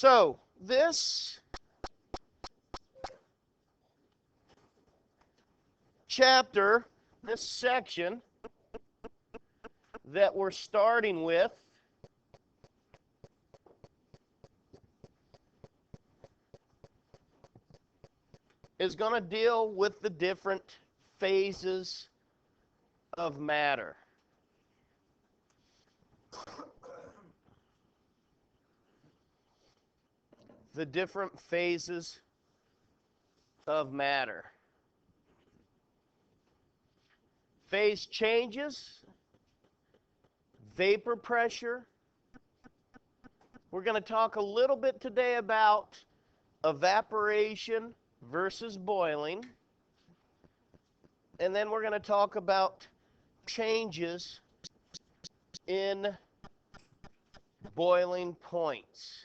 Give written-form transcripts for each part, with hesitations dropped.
So this chapter, this section that we're starting with is going to deal with the different phases of matter. The different phases of matter. Phase changes, vapor pressure. We're going to talk a little bit today about evaporation versus boiling. And then we're going to talk about changes in boiling points.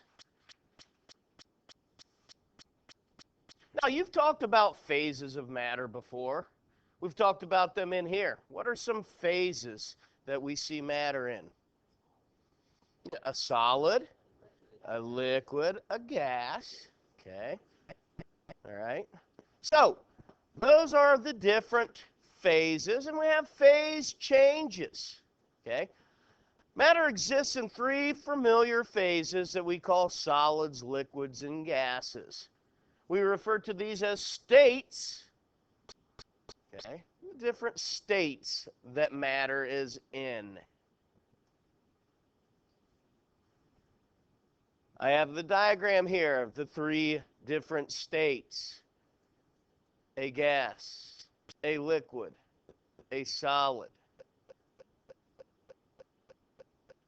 Now, you've talked about phases of matter before. We've talked about them in here. What are some phases that we see matter in? A solid, a liquid, a gas. Okay. All right. So, those are the different phases, and we have phase changes. Okay. Matter exists in three familiar phases that we call solids, liquids, and gases. We refer to these as states. Okay. Different states that matter is in. I have the diagram here of the three different states. A gas, a liquid, a solid.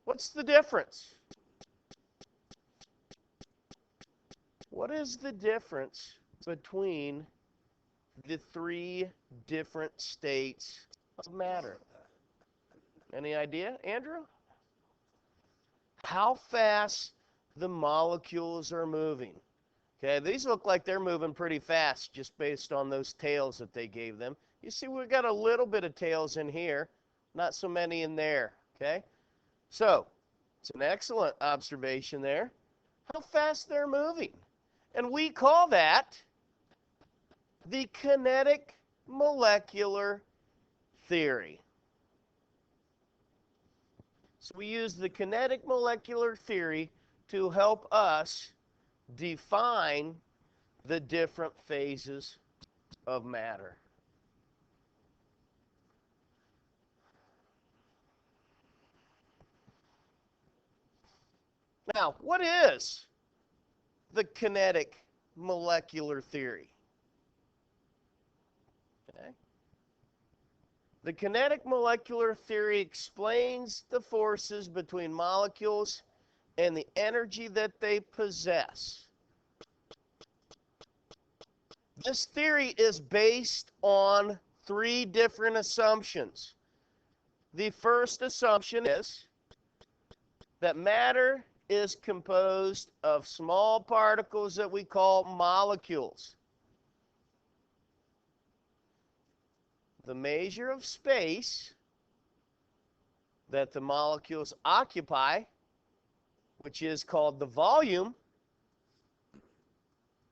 What's the difference? What is the difference between the three different states of matter? Any idea, Andrew? How fast the molecules are moving. Okay, these look like they're moving pretty fast just based on those tails that they gave them. You see we've got a little bit of tails in here, not so many in there. Okay, so it's an excellent observation there. How fast they're moving. And we call that the kinetic molecular theory. So we use the kinetic molecular theory to help us define the different phases of matter. Now, what is the kinetic molecular theory? Okay. The kinetic molecular theory explains the forces between molecules and the energy that they possess. This theory is based on three different assumptions. The first assumption is that matter is composed of small particles that we call molecules. The measure of space that the molecules occupy, which is called the volume,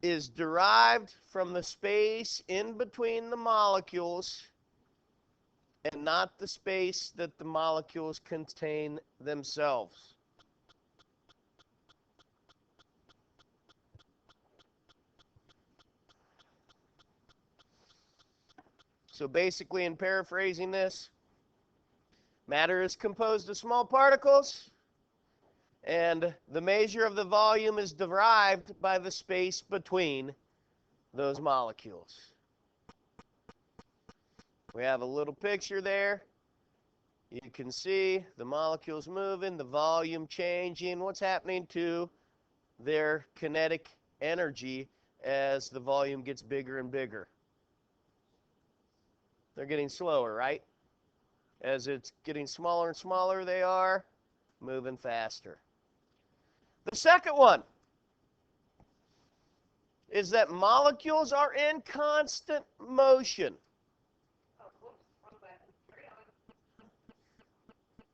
is derived from the space in between the molecules and not the space that the molecules contain themselves. So basically, in paraphrasing this, matter is composed of small particles, and the measure of the volume is derived by the space between those molecules. We have a little picture there. You can see the molecules moving, the volume changing. What's happening to their kinetic energy as the volume gets bigger and bigger? They're getting slower, right? As it's getting smaller and smaller, they are moving faster. The second one is that molecules are in constant motion.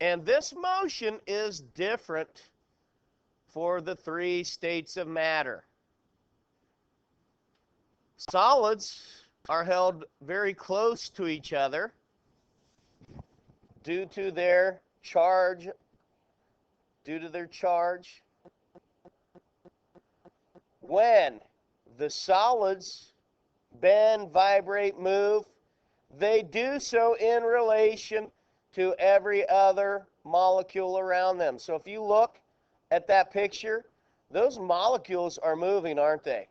And this motion is different for the three states of matter. Solids are held very close to each other due to their charge. When the solids bend, vibrate, move, they do so in relation to every other molecule around them. So if you look at that picture, those molecules are moving, aren't they?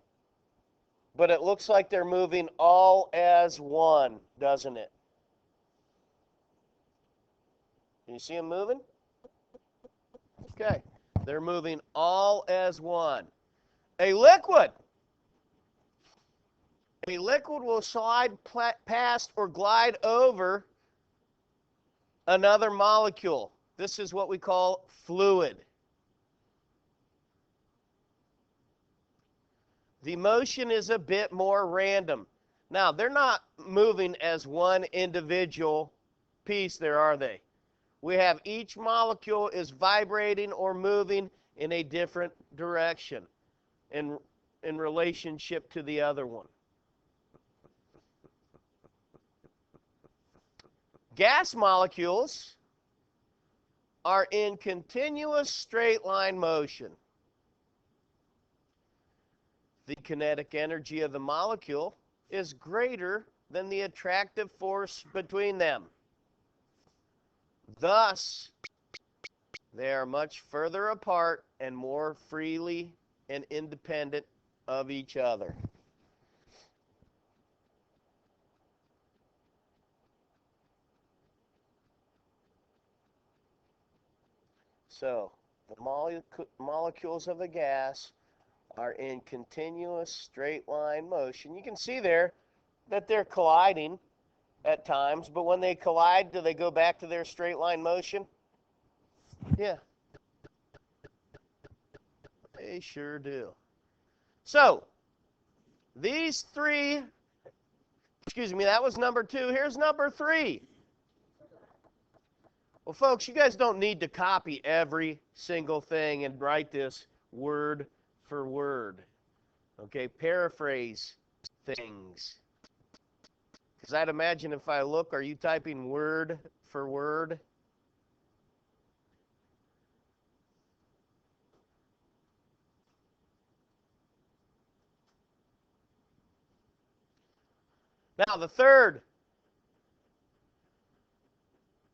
But it looks like they're moving all as one, doesn't it? Can you see them moving? Okay. They're moving all as one. A liquid will slide past or glide over another molecule. This is what we call fluid. The motion is a bit more random. Now, they're not moving as one individual piece there, are they? We have each molecule is vibrating or moving in a different direction in relationship to the other one. Gas molecules are in continuous straight line motion. The kinetic energy of the molecule is greater than the attractive force between them. Thus, they are much further apart and more freely and independent of each other. So, the molecules of a gas are in continuous straight line motion. You can see there that they're colliding at times, but when they collide, do they go back to their straight line motion? Yeah. They sure do. So, these three, that was number 2. Here's number 3. Well, folks, you guys don't need to copy every single thing and write this word for word. Okay, paraphrase things. Because I'd imagine if I look, are you typing word for word? Now, the third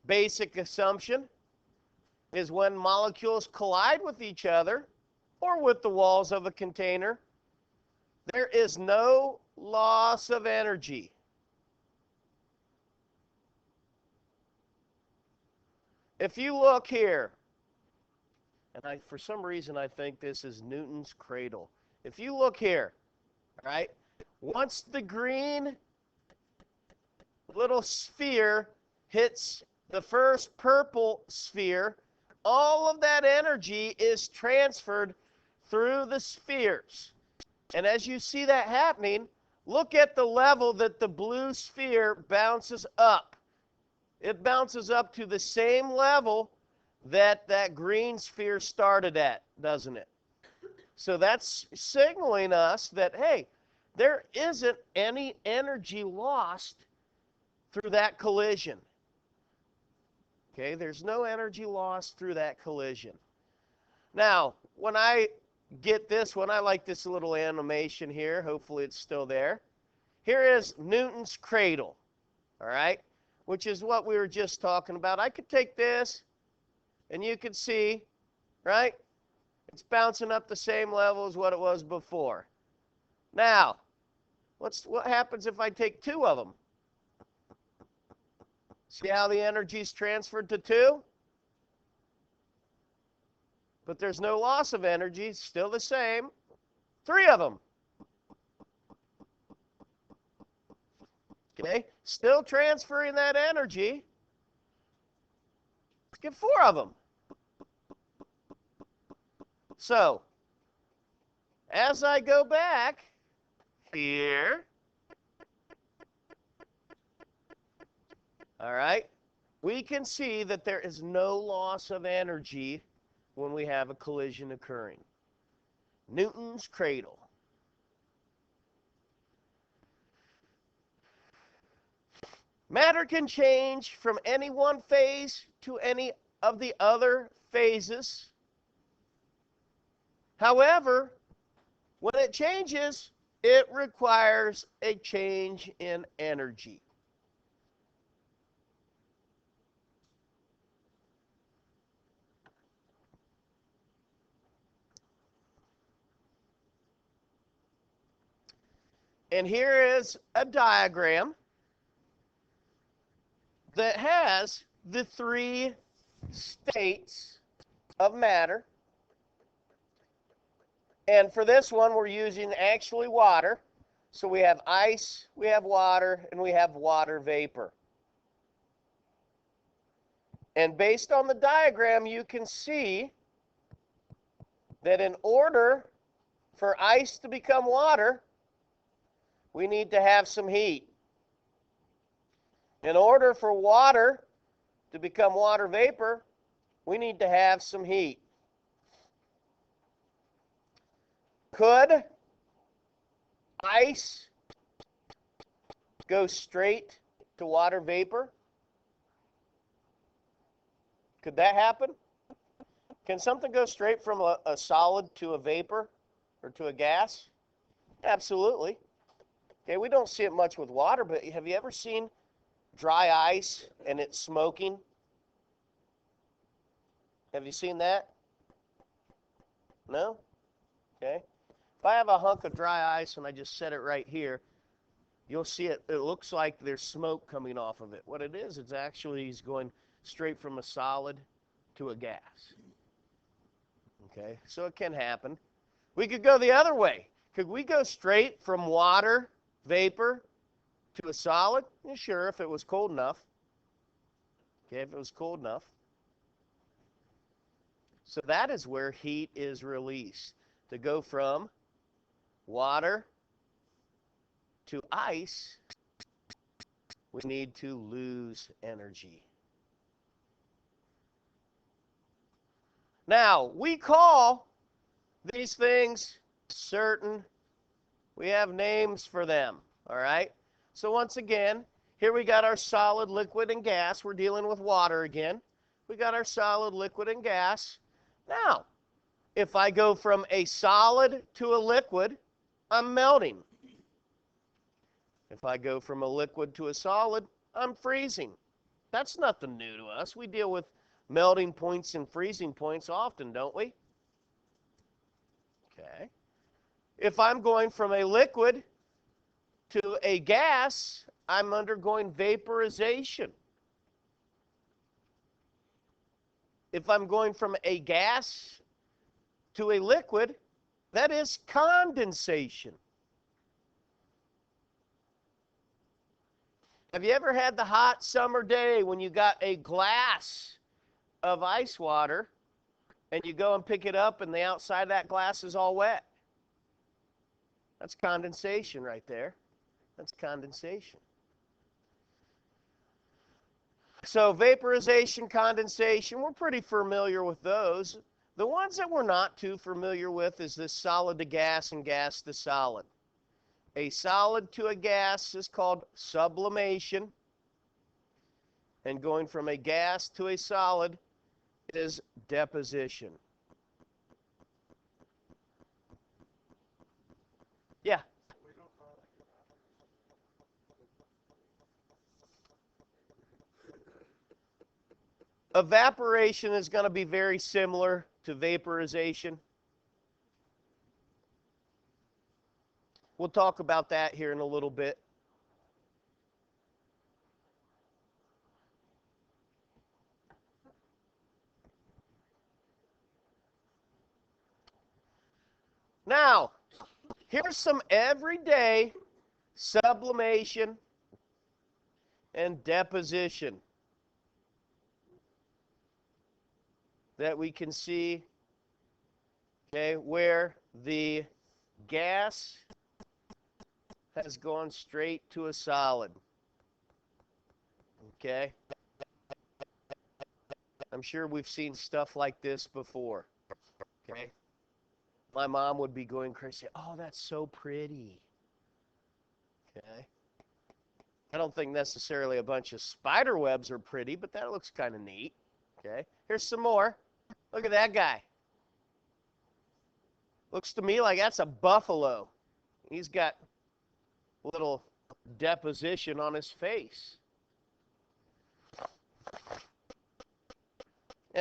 basic assumption is when molecules collide with each other or with the walls of a container, there is no loss of energy. If you look here, and for some reason I think this is Newton's cradle. If you look here, all right, once the green little sphere hits the first purple sphere, all of that energy is transferred through the spheres. And as you see that happening, look at the level that the blue sphere bounces up. It bounces up to the same level that that green sphere started at, doesn't it? So that's signaling us that, hey, there isn't any energy lost through that collision. Okay, there's no energy lost through that collision. Now, when I get this one, I like this little animation here. Hopefully it's still there. Here is Newton's cradle, all right, which is what we were just talking about. I could take this, and you can see, right, it's bouncing up the same level as what it was before. Now, what happens if I take 2 of them? See how the energy is transferred to 2? But there's no loss of energy, it's still the same. 3 of them. Okay, still transferring that energy. Let's get 4 of them. So, as I go back here, all right, we can see that there is no loss of energy when we have a collision occurring. Newton's cradle. Matter can change from any one phase to any of the other phases. However, when it changes, it requires a change in energy. And here is a diagram that has the three states of matter. And for this one, we're using actually water. So we have ice, we have water, and we have water vapor. And based on the diagram, you can see that in order for ice to become water, we need to have some heat. In order for water to become water vapor, we need to have some heat. Could ice go straight to water vapor? Could that happen? Can something go straight from a solid to a vapor or to a gas? Absolutely. Okay, we don't see it much with water, but have you ever seen dry ice and it's smoking? Have you seen that? No? Okay. If I have a hunk of dry ice and I just set it right here, you'll see it. It looks like there's smoke coming off of it. What it is, it's actually going straight from a solid to a gas. Okay, so it can happen. We could go the other way. Could we go straight from water vapor to a solid? Yeah, sure, if it was cold enough. Okay, if it was cold enough. So that is where heat is released. To go from water to ice, we need to lose energy. Now, we call these things certain, we have names for them, all right? So once again, here we got our solid, liquid, and gas. We're dealing with water again. We got our solid, liquid, and gas. Now, if I go from a solid to a liquid, I'm melting. If I go from a liquid to a solid, I'm freezing. That's nothing new to us. We deal with melting points and freezing points often, don't we? Okay. If I'm going from a liquid to a gas, I'm undergoing vaporization. If I'm going from a gas to a liquid, that is condensation. Have you ever had the hot summer day when you got a glass of ice water and you go and pick it up and the outside of that glass is all wet? That's condensation right there. That's condensation. So vaporization, condensation, we're pretty familiar with those. The ones that we're not too familiar with is this solid to gas and gas to solid. A solid to a gas is called sublimation, and going from a gas to a solid is deposition. Yeah. Evaporation is going to be very similar to vaporization. We'll talk about that here in a little bit. Now, here's some everyday sublimation and deposition that we can see, okay, where the gas has gone straight to a solid. Okay? I'm sure we've seen stuff like this before. Okay? My mom would be going crazy. Oh, that's so pretty. Okay? I don't think necessarily a bunch of spider webs are pretty, but that looks kind of neat. Okay? Here's some more. Look at that guy. Looks to me like that's a buffalo. He's got a little deposition on his face.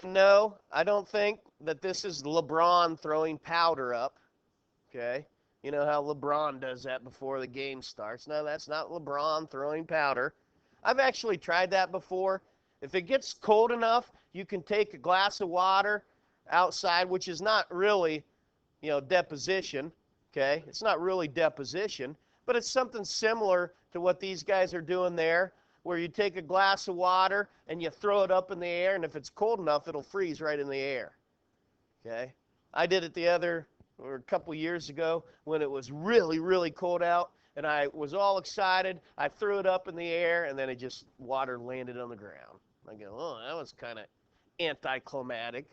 And no, I don't think that this is LeBron throwing powder up. Okay? You know how LeBron does that before the game starts. No, that's not LeBron throwing powder. I've actually tried that before. If it gets cold enough, you can take a glass of water outside, which is not really, deposition. Okay? It's not really deposition, but it's something similar to what these guys are doing there, where you take a glass of water and you throw it up in the air, and if it's cold enough, it'll freeze right in the air. Okay? I did it a couple years ago when it was really, really cold out, and I was all excited. I threw it up in the air, and then water landed on the ground. I go, oh, that was kind of anticlimactic.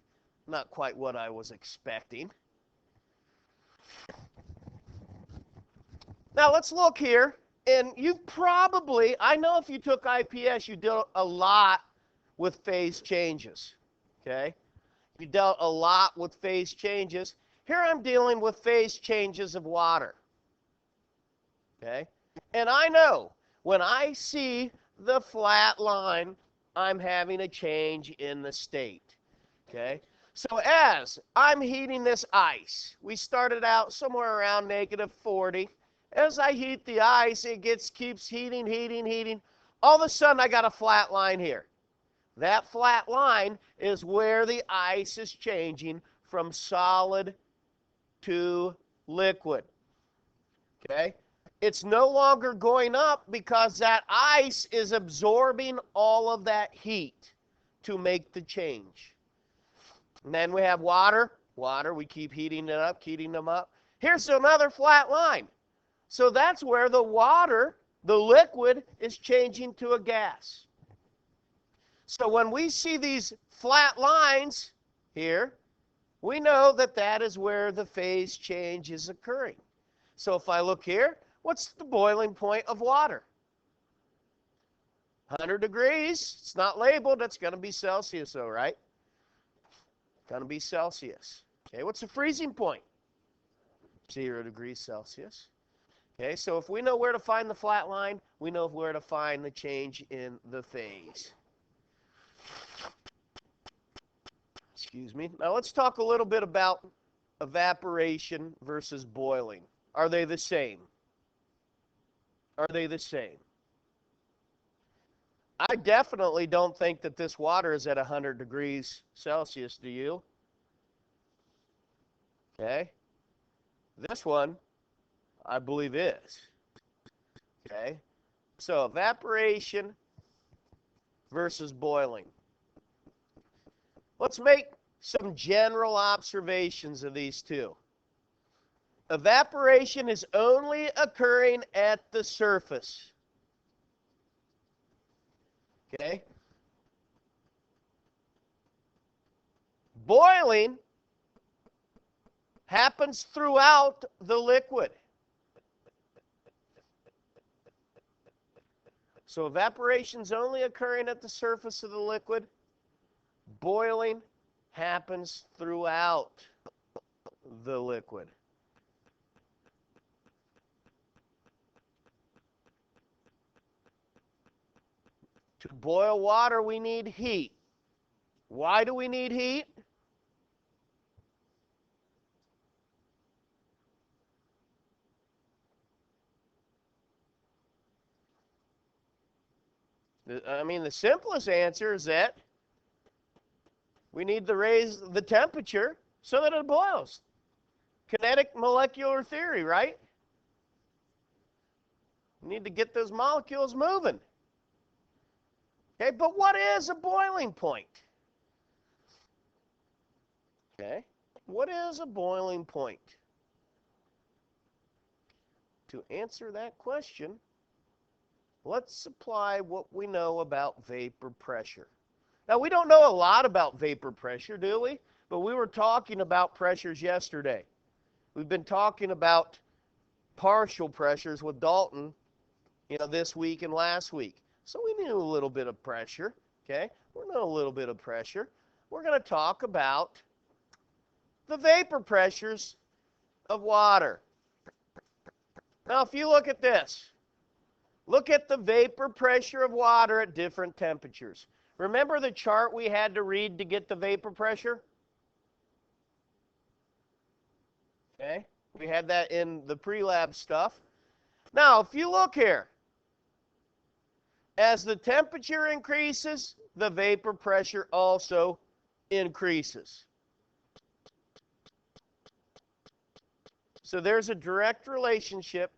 Not quite what I was expecting. Now, let's look here. And I know if you took IPS, you dealt a lot with phase changes. Okay? You dealt a lot with phase changes. Here I'm dealing with phase changes of water. Okay? And I know when I see the flat line, I'm having a change in the state. Okay? So as I'm heating this ice, we started out somewhere around -40. As I heat the ice, it keeps heating. All of a sudden, I got a flat line here. That flat line is where the ice is changing from solid to liquid. Okay? It's no longer going up because that ice is absorbing all of that heat to make the change. And then we have water. Water, we keep heating them up. Here's another flat line. So that's where the water, the liquid, is changing to a gas. So when we see these flat lines here, we know that that is where the phase change is occurring. So if I look here, what's the boiling point of water? 100 degrees. It's not labeled. That's going to be Celsius, though, right? Going to be Celsius. Okay, what's the freezing point? 0 degrees Celsius. Okay, so if we know where to find the flat line, we know where to find the change in the phase. Excuse me. Now let's talk a little bit about evaporation versus boiling. Are they the same? Are they the same? I definitely don't think that this water is at 100 degrees Celsius, do you? Okay. This one, I believe is. Okay. So evaporation versus boiling. Let's make some general observations of these two. Evaporation is only occurring at the surface. Okay? Boiling happens throughout the liquid. So evaporation is only occurring at the surface of the liquid. Boiling happens throughout the liquid. To boil water, we need heat. Why do we need heat? The simplest answer is that we need to raise the temperature so that it boils. Kinetic molecular theory, right? We need to get those molecules moving. Okay, but what is a boiling point? Okay, what is a boiling point? To answer that question, let's apply what we know about vapor pressure. Now, we don't know a lot about vapor pressure, do we? But we were talking about pressures yesterday. We've been talking about partial pressures with Dalton, this week and last week. So we knew a little bit of pressure, okay? We know a little bit of pressure. We're going to talk about the vapor pressures of water. Now, if you look at this, look at the vapor pressure of water at different temperatures. Remember the chart we had to read to get the vapor pressure? Okay, we had that in the pre-lab stuff. Now, if you look here, as the temperature increases, the vapor pressure also increases. So there's a direct relationship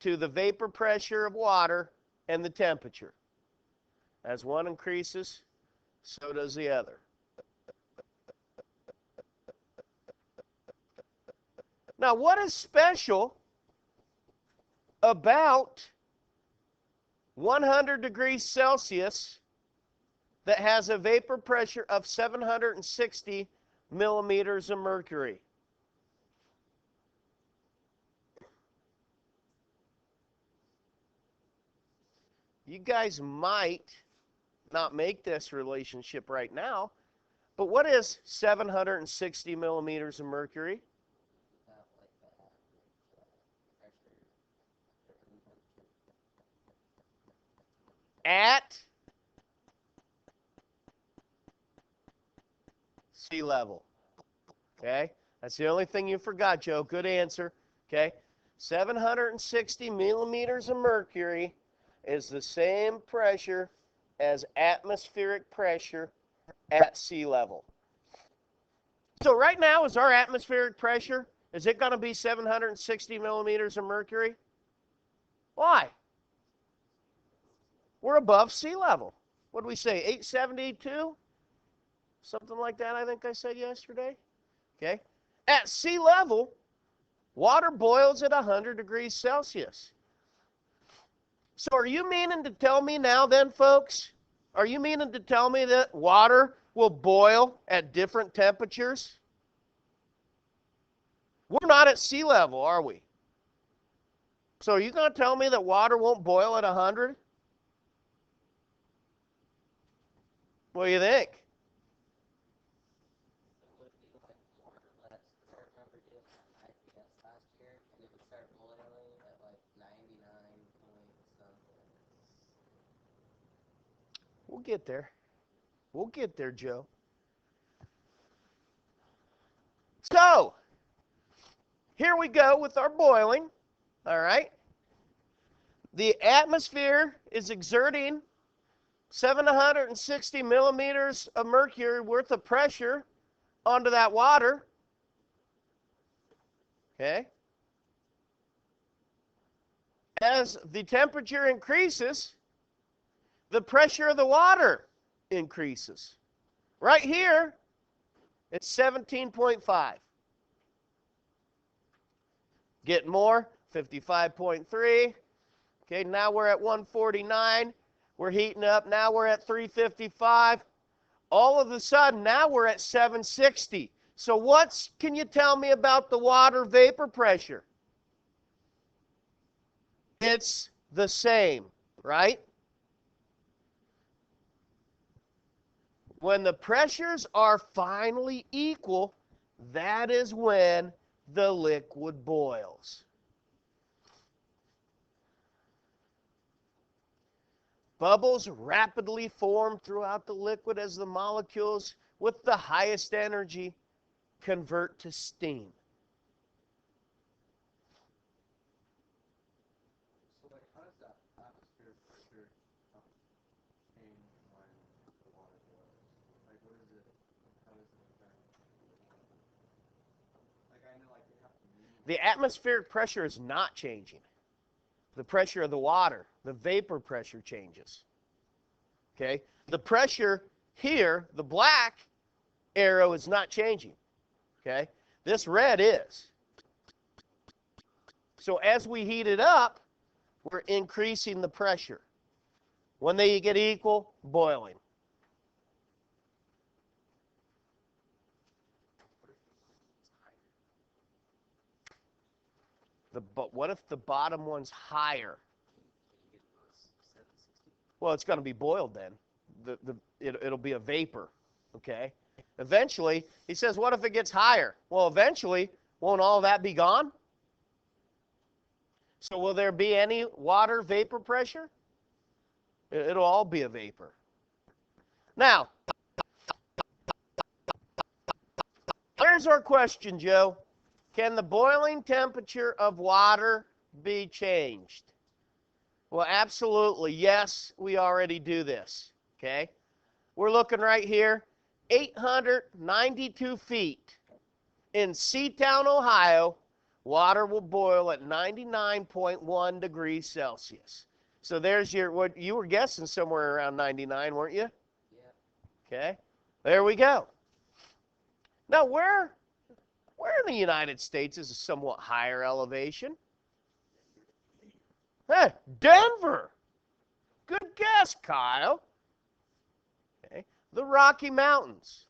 to the vapor pressure of water and the temperature. As one increases, so does the other. Now, what is special about 100 degrees Celsius that has a vapor pressure of 760 millimeters of mercury? You guys might not make this relationship right now, but what is 760 millimeters of mercury? At sea level. Okay? That's the only thing you forgot, Joe. Good answer. Okay? 760 millimeters of mercury is the same pressure as atmospheric pressure at sea level. So right now, is our atmospheric pressure, is it going to be 760 millimeters of mercury? Why? We're above sea level. What did we say, 872? Something like that, I think I said yesterday. Okay? At sea level, water boils at 100 degrees Celsius. So are you meaning to tell me now then, folks? Are you meaning to tell me that water will boil at different temperatures? We're not at sea level, are we? So are you going to tell me that water won't boil at 100? What do you think? We'll get there. We'll get there, Joe. So, here we go with our boiling. All right. The atmosphere is exerting 760 millimeters of mercury worth of pressure onto that water. Okay. As the temperature increases, the pressure of the water increases. Right here, it's 17.5. Get more, 55.3. Okay, now we're at 149. We're heating up. Now we're at 355. All of a sudden, now we're at 760. So what can you tell me about the water vapor pressure? It's the same, right? When the pressures are finally equal, that is when the liquid boils. Bubbles rapidly form throughout the liquid as the molecules with the highest energy convert to steam. So, how does that atmospheric pressure change when the water boils? What is it? How does it affect the water? I know, they have to move. The atmospheric pressure is not changing. The pressure of the water, the vapor pressure changes. Okay? The pressure here, the black arrow, is not changing. Okay? This red is. So as we heat it up, we're increasing the pressure. When they get equal, boiling. But what if the bottom one's higher? Well, it's going to be boiled then. It'll be a vapor, okay? Eventually, he says, what if it gets higher? Well, eventually, won't all that be gone? So will there be any water vapor pressure? It'll all be a vapor. Now, here's our question, Joe. Can the boiling temperature of water be changed? Well, absolutely. Yes, we already do this, okay? We're looking right here, 892 feet in Seatown, Ohio. Water will boil at 99.1 degrees Celsius. So there's what you were guessing, somewhere around 99, weren't you? Yeah. Okay, there we go. Now, where in the United States is a somewhat higher elevation? Hey, Denver. Good guess, Kyle. Okay, the Rocky Mountains.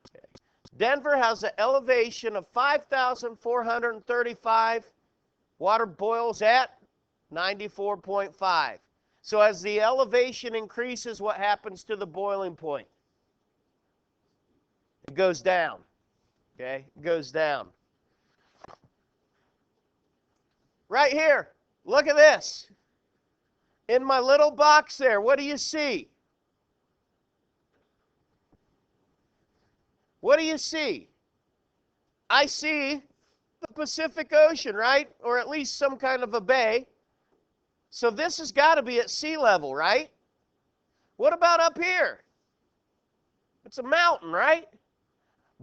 Okay. Denver has an elevation of 5,435. Water boils at 94.5. So as the elevation increases, what happens to the boiling point? It goes down. Okay, it goes down. Right here, look at this. In my little box there, what do you see? What do you see? I see the Pacific Ocean, right? Or at least some kind of a bay. So this has got to be at sea level, right? What about up here? It's a mountain, right?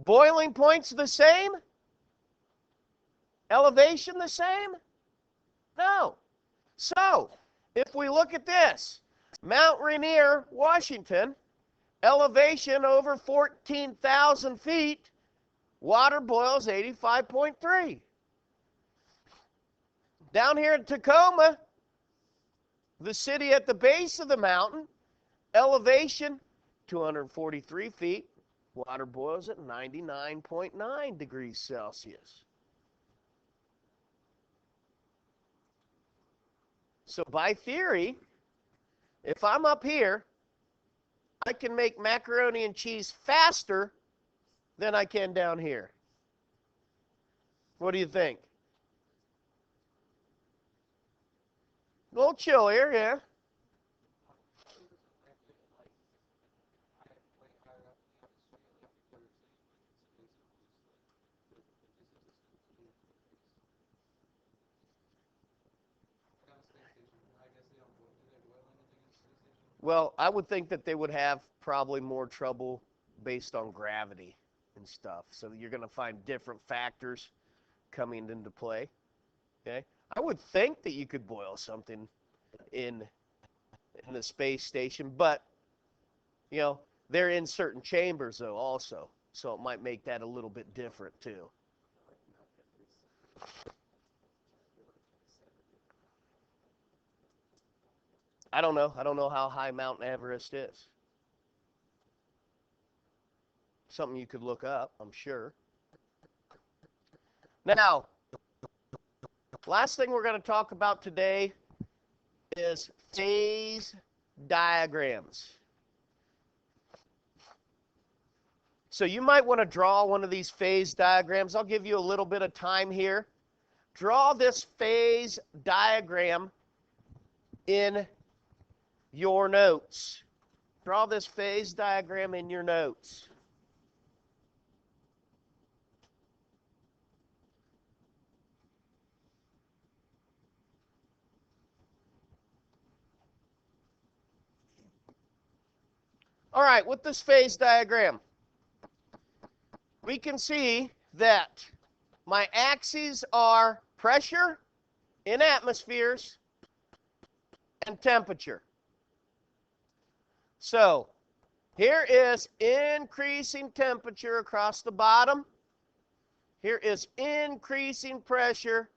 Boiling point's the same? Elevation the same? No. So, if we look at this, Mount Rainier, Washington, elevation over 14,000 feet, water boils 85.3. Down here in Tacoma, the city at the base of the mountain, elevation 243 feet, water boils at 99.9 degrees Celsius. So by theory, if I'm up here, I can make macaroni and cheese faster than I can down here. What do you think? A little chillier, yeah. Well, I would think that they would have probably more trouble based on gravity and stuff. So you're going to find different factors coming into play. Okay? I would think that you could boil something in the space station, but you know, they're in certain chambers though also. So it might make that a little bit different too. I don't know. I don't know how high Mount Everest is. Something you could look up, I'm sure. Now, last thing we're going to talk about today is phase diagrams. So you might want to draw one of these phase diagrams. I'll give you a little bit of time here. Draw this phase diagram in your notes. Draw this phase diagram in your notes. All right, with this phase diagram, we can see that my axes are pressure in atmospheres and temperature. So here is increasing temperature across the bottom. Here is increasing pressure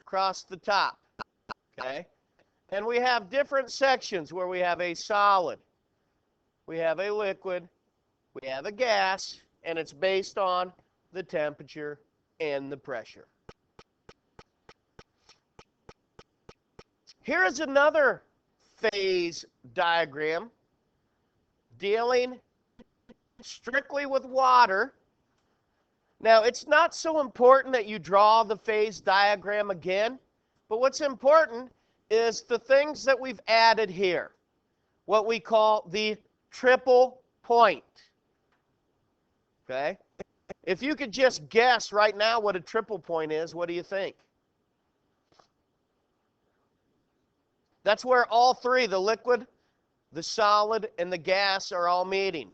across the top. Okay? And we have different sections where we have a solid, we have a liquid, we have a gas, and it's based on the temperature and the pressure. Here is another phase diagram dealing strictly with water. Now, it's not so important that you draw the phase diagram again, but what's important is the things that we've added here, what we call the triple point. Okay? If you could just guess right now what a triple point is, what do you think? That's where all three, the liquid, the solid, and the gas, are all meeting.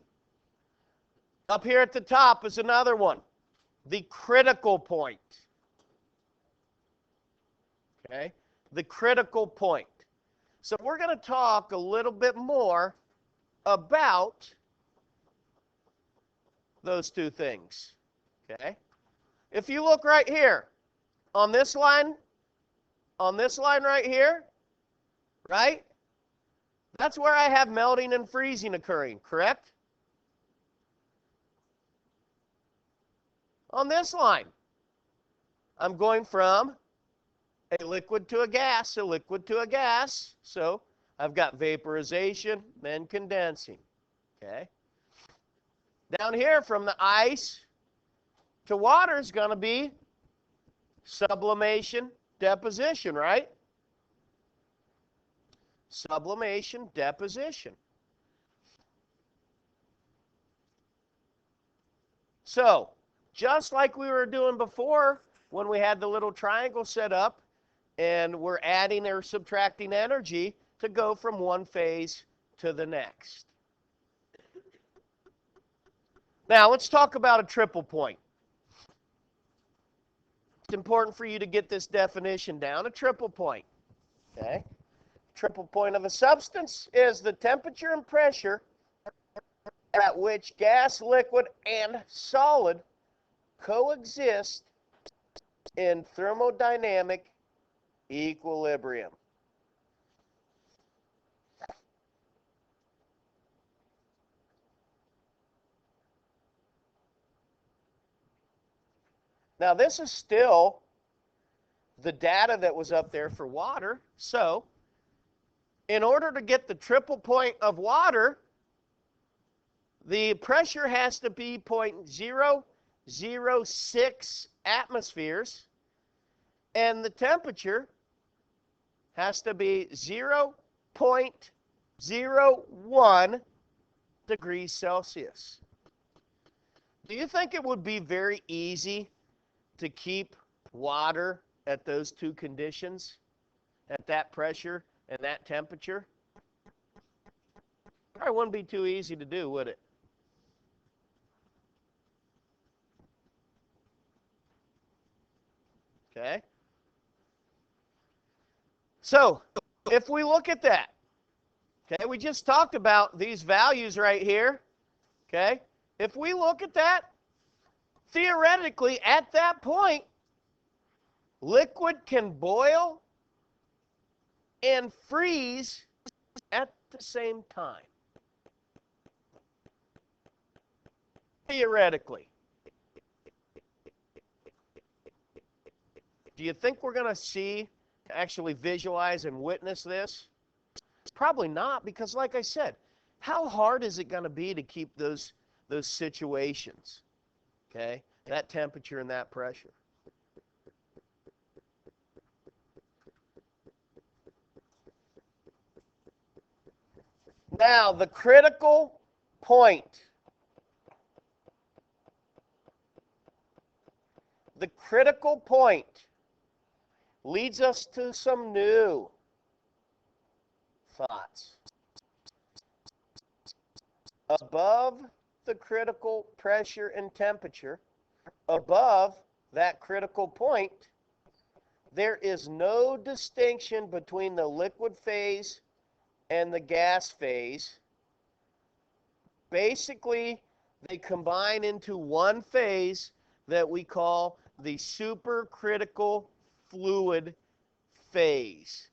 Up here at the top is another one, the critical point. Okay? The critical point. So we're going to talk a little bit more about those two things. Okay? If you look right here, on this line right here, right? That's where I have melting and freezing occurring, correct? On this line, I'm going from a liquid to a gas, a liquid to a gas. So I've got vaporization, then condensing. Okay? Down here, from the ice to water is going to be sublimation, deposition, right? Sublimation, deposition. So, just like we were doing before when we had the little triangle set up and we're adding or subtracting energy to go from one phase to the next. Now, let's talk about a triple point. It's important for you to get this definition down. A triple point. Okay? Triple point of a substance is the temperature and pressure at which gas, liquid, and solid coexist in thermodynamic equilibrium. Now, this is still the data that was up there for water. So, in order to get the triple point of water, the pressure has to be 0.006 atmospheres, and the temperature has to be 0.01 degrees Celsius. Do you think it would be very easy to keep water at those two conditions, at that pressure and that temperature? Probably wouldn't be too easy to do, would it? Okay? So, if we look at that, okay, we just talked about these values right here, okay? If we look at that, theoretically, at that point, liquid can boil and freeze at the same time. Theoretically. Do you think we're going to actually visualize and witness this? Probably not, because like I said, how hard is it going to be to keep those situations? Okay? That temperature and that pressure. Now, the critical point. The critical point leads us to some new thoughts. Above the critical pressure and temperature, above that critical point, there is no distinction between the liquid phase and the gas phase. Basically, they combine into one phase that we call the supercritical fluid phase.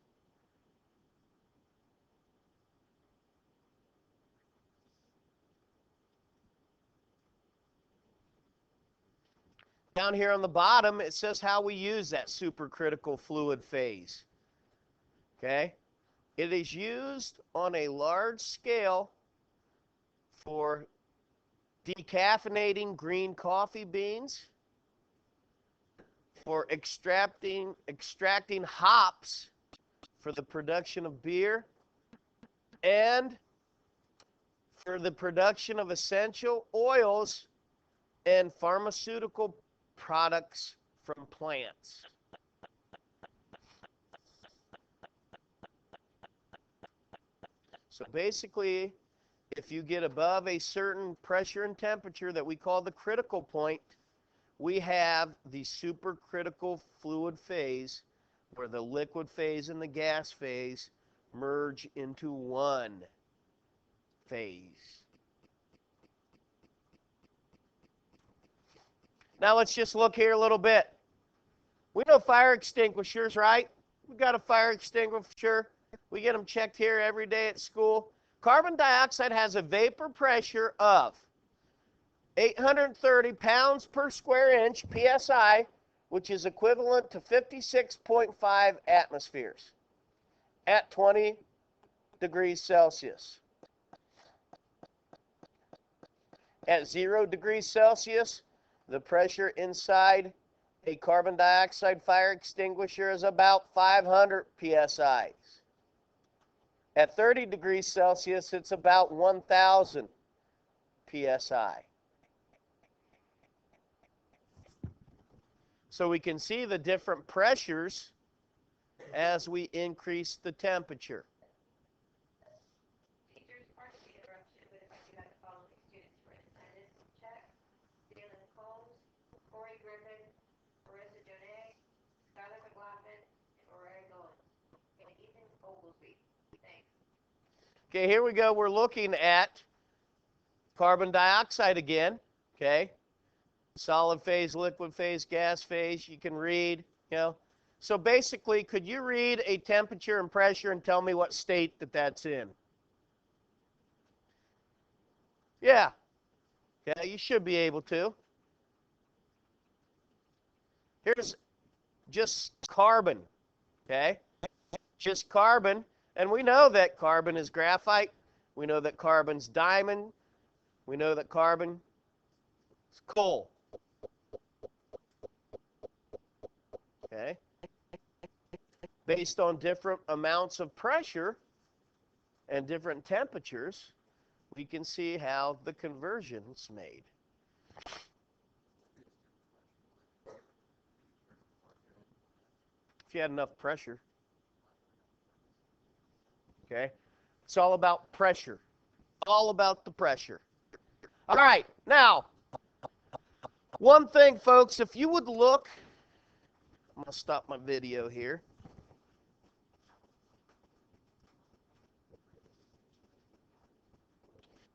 Down here on the bottom, it says how we use that supercritical fluid phase. Okay? It is used on a large scale for decaffeinating green coffee beans, for extracting hops for the production of beer, and for the production of essential oils and pharmaceutical products from plants. So basically, if you get above a certain pressure and temperature that we call the critical point, we have the supercritical fluid phase, where the liquid phase and the gas phase merge into one phase. Now let's just look here a little bit. We know fire extinguishers, right? We've got a fire extinguisher. We get them checked here every day at school. Carbon dioxide has a vapor pressure of 830 pounds per square inch, PSI, which is equivalent to 56.5 atmospheres at 20 degrees Celsius. At 0 degrees Celsius, the pressure inside a carbon dioxide fire extinguisher is about 500 PSI. At 30 degrees Celsius, it's about 1,000 PSI. So we can see the different pressures as we increase the temperature. Teachers, pardon the interruption, but if I could have the following students for attendance check: Jalen Combs, Corey Griffin, Marissa Jonay, Skylar McLaughlin, and Aurora Goins, and Ethan Oglesby. Thanks. Okay, here we go. We're looking at carbon dioxide again. Okay, solid phase, liquid phase, gas phase. You can read, So basically, could you read a temperature and pressure and tell me what state that's in? Yeah. Okay, you should be able to. Here's just carbon. Okay? Just carbon. And we know that carbon is graphite. We know that carbon's diamond. We know that carbon is coal. Okay? Based on different amounts of pressure and different temperatures, we can see how the conversion is made. If you had enough pressure. Okay? It's all about pressure. All about the pressure. All right. Now, one thing, folks, if you would look, I'm going to stop my video here.